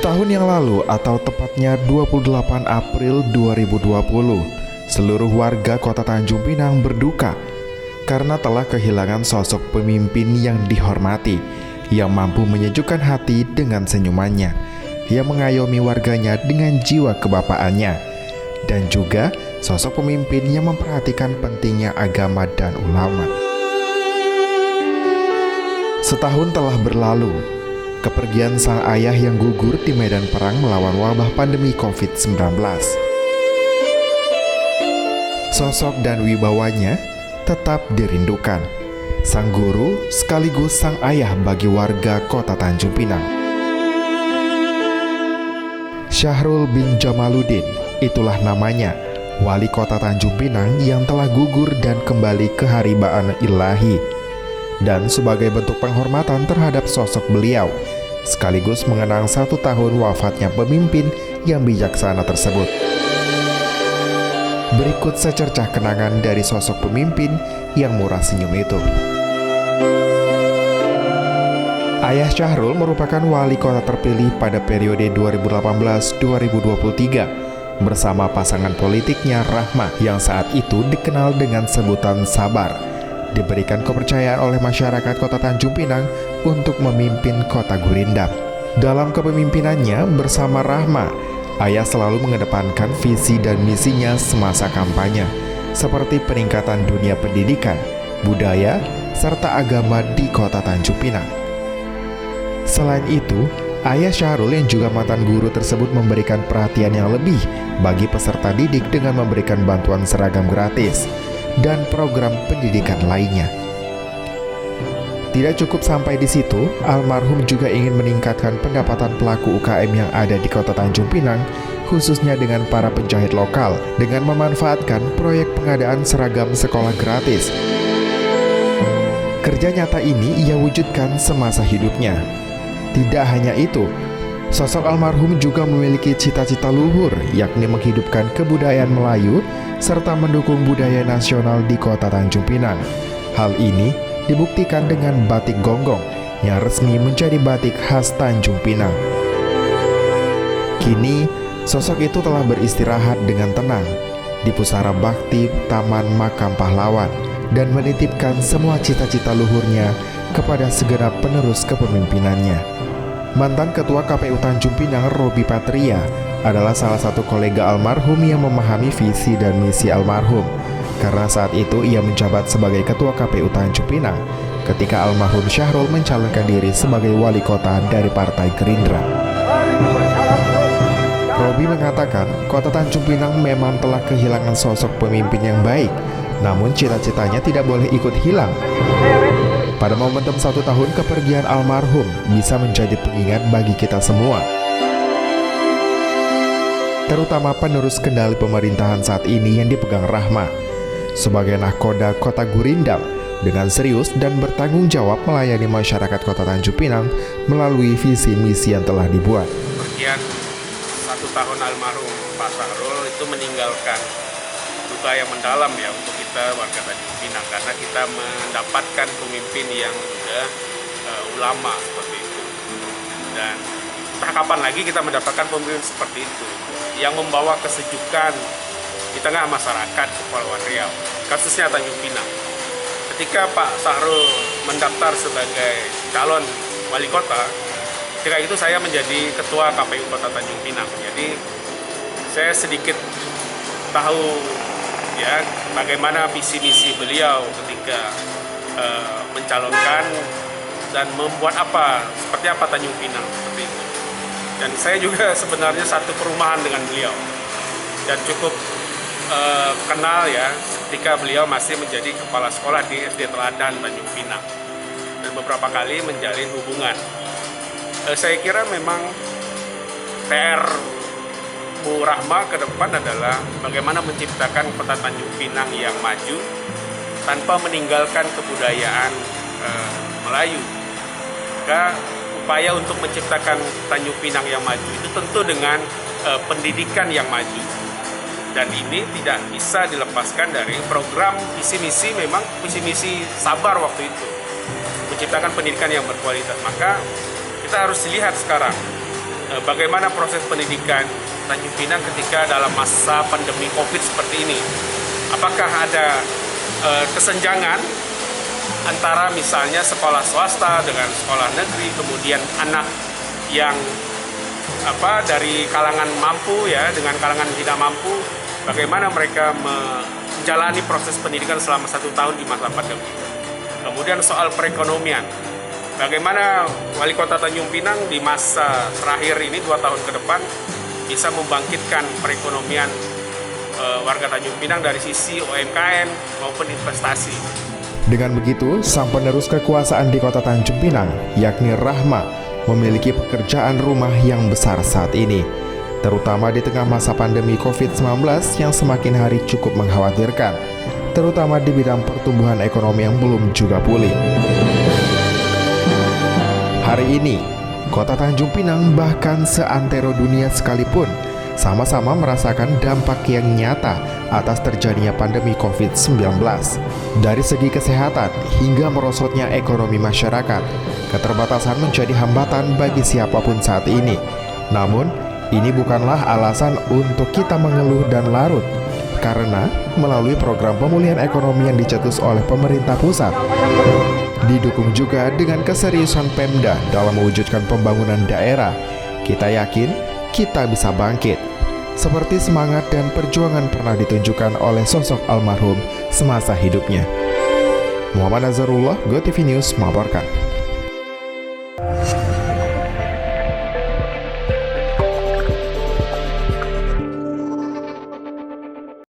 Setahun yang lalu atau tepatnya 28 April 2020, seluruh warga Kota Tanjung Pinang berduka karena telah kehilangan sosok pemimpin yang dihormati, yang mampu menyejukkan hati dengan senyumannya, yang mengayomi warganya dengan jiwa kebapaannya, dan juga sosok pemimpin yang memperhatikan pentingnya agama dan ulama. Setahun telah berlalu, kepergian sang ayah yang gugur di medan perang melawan wabah pandemi COVID-19. Sosok dan wibawanya tetap dirindukan. Sang guru sekaligus sang ayah bagi warga Kota Tanjung Pinang. Syahrul bin Jamaluddin, itulah namanya, wali Kota Tanjung Pinang yang telah gugur dan kembali ke haribaan ilahi. Dan sebagai bentuk penghormatan terhadap sosok beliau, sekaligus mengenang 1 tahun wafatnya pemimpin yang bijaksana tersebut. Berikut secercah kenangan dari sosok pemimpin yang murah senyum itu. Ayah Syahrul merupakan wali kota terpilih pada periode 2018-2023 bersama pasangan politiknya Rahma yang saat itu dikenal dengan sebutan Sabar. Diberikan kepercayaan oleh masyarakat Kota Tanjung Pinang untuk memimpin Kota Gurindam. Dalam kepemimpinannya bersama Rahma, ayah selalu mengedepankan visi dan misinya semasa kampanye, seperti peningkatan dunia pendidikan, budaya, serta agama di Kota Tanjung Pinang. Selain itu, ayah Syahrul yang juga mantan guru tersebut memberikan perhatian yang lebih bagi peserta didik dengan memberikan bantuan seragam gratis dan program pendidikan lainnya. Tidak cukup sampai di situ, almarhum juga ingin meningkatkan pendapatan pelaku UKM yang ada di Kota Tanjung Pinang, khususnya dengan para penjahit lokal, dengan memanfaatkan proyek pengadaan seragam sekolah gratis. Kerja nyata ini ia wujudkan semasa hidupnya. Tidak hanya itu, sosok almarhum juga memiliki cita-cita luhur, yakni menghidupkan kebudayaan Melayu serta mendukung budaya nasional di Kota Tanjung Pinang. Hal ini dibuktikan dengan batik gonggong yang resmi menjadi batik khas Tanjung Pinang. Kini, sosok itu telah beristirahat dengan tenang di pusara bakti Taman Makam Pahlawan dan menitipkan semua cita-cita luhurnya kepada segenap penerus kepemimpinannya. Mantan Ketua KPU Tanjung Pinang, Robi Patria, adalah salah satu kolega almarhum yang memahami visi dan misi almarhum, karena saat itu ia menjabat sebagai Ketua KPU Tanjung Pinang ketika almarhum Syahrul mencalonkan diri sebagai wali kota dari Partai Gerindra. Robi mengatakan Kota Tanjung Pinang memang telah kehilangan sosok pemimpin yang baik, namun cita-citanya tidak boleh ikut hilang. Pada momentum 1 tahun kepergian almarhum bisa menjadi pengingat bagi kita semua, terutama penerus kendali pemerintahan saat ini yang dipegang Rahma, sebagai nahkoda Kota Gurindam dengan serius dan bertanggung jawab melayani masyarakat Kota Tanjung Pinang melalui visi misi yang telah dibuat. Kepergian 1 tahun almarhum Pak Syahrul itu meninggalkan duka yang mendalam ya untuk kita warga Tanjung Pinang, karena kita mendapatkan pemimpin yang sudah ulama seperti itu, dan entah kapan lagi kita mendapatkan pemimpin seperti itu yang membawa kesejukan di tengah masyarakat Kepulauan Riau, kasusnya Tanjung Pinang. Ketika Pak Syahrul mendaftar sebagai calon wali kota, ketika itu saya menjadi ketua KPU Kota Tanjung Pinang. Jadi saya sedikit tahu ya bagaimana visi misi beliau ketika mencalonkan dan membuat seperti apa Tanjung Pinang seperti itu. Dan saya juga sebenarnya satu perumahan dengan beliau dan cukup kenal ya ketika beliau masih menjadi kepala sekolah di SD Teladan Tanjung Pinang, dan beberapa kali menjalin hubungan. Saya kira memang PR Bu Rahma ke depan adalah bagaimana menciptakan Kota Tanjung Pinang yang maju tanpa meninggalkan kebudayaan Melayu. Maka upaya untuk menciptakan Tanjung Pinang yang maju itu tentu dengan pendidikan yang maju. Dan ini tidak bisa dilepaskan dari program visi misi, memang visi misi Sabar waktu itu, menciptakan pendidikan yang berkualitas. Maka kita harus lihat sekarang bagaimana proses pendidikan Tanjung Pinang ketika dalam masa pandemi COVID seperti ini. Apakah ada kesenjangan antara misalnya sekolah swasta dengan sekolah negeri, kemudian anak yang dari kalangan mampu ya dengan kalangan tidak mampu, bagaimana mereka menjalani proses pendidikan selama 1 tahun di masa pandemi. Kemudian soal perekonomian, bagaimana Wali Kota Tanjung Pinang di masa terakhir ini 2 tahun ke depan bisa membangkitkan perekonomian warga Tanjung Pinang dari sisi UMKM maupun investasi. Dengan begitu, sang penerus kekuasaan di Kota Tanjung Pinang, yakni Rahma, memiliki pekerjaan rumah yang besar saat ini, terutama di tengah masa pandemi COVID-19 yang semakin hari cukup mengkhawatirkan, terutama di bidang pertumbuhan ekonomi yang belum juga pulih. Hari ini, Kota Tanjung Pinang bahkan seantero dunia sekalipun sama-sama merasakan dampak yang nyata atas terjadinya pandemi COVID-19. Dari segi kesehatan hingga merosotnya ekonomi masyarakat, keterbatasan menjadi hambatan bagi siapapun saat ini. Namun, ini bukanlah alasan untuk kita mengeluh dan larut, karena melalui program pemulihan ekonomi yang dicetus oleh pemerintah pusat, didukung juga dengan keseriusan Pemda dalam mewujudkan pembangunan daerah, kita yakin kita bisa bangkit, seperti semangat dan perjuangan pernah ditunjukkan oleh sosok almarhum semasa hidupnya. Muhammad Nazarullah, GoTV News melaporkan.